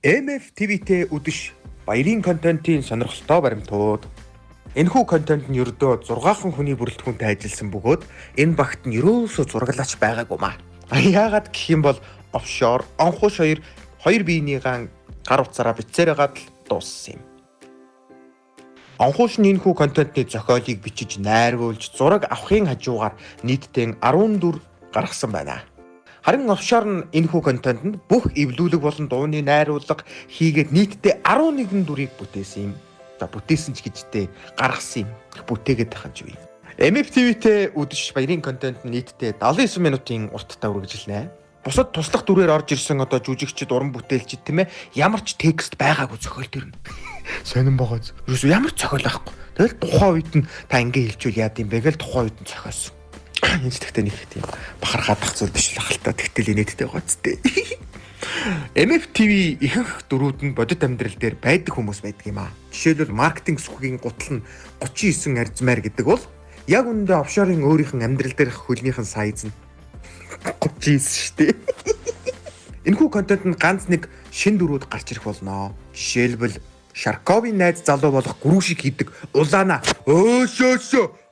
MFTV-тэй үдэш баярын контентын сонирхолтой баримтууд. Энэхүү контент нь ердөө 6хан хүний бүрэлдэхүүнтэй ажилласан бөгөөд энэ багт нь ерөөсөө зураглаач байгаагүй маа. Яагаад гэх юм бол офшор онхуш хоёр биенийгаа гар утсаараа бицээрээгаад л дууссан юм. Онхуш нь энэхүү контентны зохиолыг бичиж найруулж зураг авахын хажуугаар нийтдээ 14 гаргасан байна. Харин офшор нь энэхүү контентэнд бүх эвлүүлэг болон дууны найруулга хийгээд нийтдээ 11 дүрийг бүтээсэн юм. За бүтээсэн ч гэжтэй гаргасан юм. Бүтээгээд тахаж юу юм. MFTV-тэй үдэш баярын контент нь нийтдээ 79 минутын урттай үргэлжилнэ. Бусад туслах дүрээр орж ирсэн одоо жүжигчд, уран бүтээлчд тийм ээ ямар ч текст байгаагүй зохиол төр нь. Сонирн богоц. Юусе ямар ч зохиол байхгүй. Тэгэл тухайн үед нь та ингэ хэлжүүл яад юм бэ гэл тухайн үед нь зохиосон. Энэ ч тэгтээ нэг тийм бахархаадах зүйл биш л ахaltaа тэгтэл инээдтэй байгаа ч тийм. MFTV ихэнх дөрүүд нь бодит амьдрал дээр байдаг хүмүүс байдаг юм аа. Жишээлбэл маркетинг сүхгийн гутал нь 39 арзмаар гэдэг бол яг үүндээ офшорын өөрийнх нь амьдрал дээрх хөлнийхэн сайз нь 39 шүү дээ. Энэхүү контент нь ганц нэг шин дөрүүд гарч ирэх болно. Жишээлбэл Шарковын найз залуу болох гүрүү шиг хийдэг улаана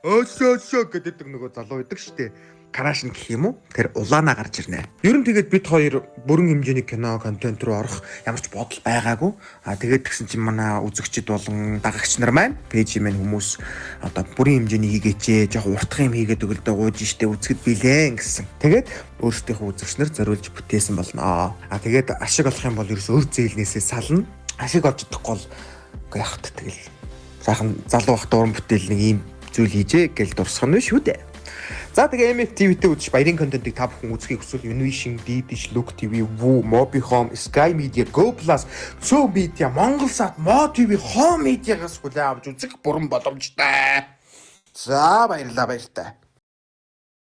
өшөө гэдэг нөгөө залуу байдаг штэ. Караш нь гэх юм уу? Тэр улаана гарч ирнэ. Ер нь тэгээд бид хоёр бүрэн хэмжээний кино контент руу орох ямар ч бодол байгаагүй. Тэгээд тэгсэн чинь манай үзэгчид болон дагагч нар маань пэйж маань хүмүүс одоо бүрэн хэмжээний хийгээч, яг уртхан юм хийгээд өгөлдөө гууж штэ үзэхэд билээ гэсэн. Тэгээд өөрсдийнхөө үзэгч нар зориулж бүтээсэн болно. Тэгээд ашиг олох юм бол ерөөс өөр зээлнээсээ сална. Ашиг олж чадахгүй бол яах вэ тэгэл. Сайхан залуу бахт уран бүтээл нэг ийм зүйл хийжээ гэж дурсах нь шүү дээ. За тэгээ MFTV-тэй үзэж баярын контентыг та бүхэн үзхийг хүсвэл Univision, D-Dish, Look TV, Woo, Mobihome, Sky Media, Go Plus, Zoo Media, Monголсат, Mo TV, Home Media-гаас хүлээн авч үзэх бүрэн боломжтой. За баярлалаа баяртай.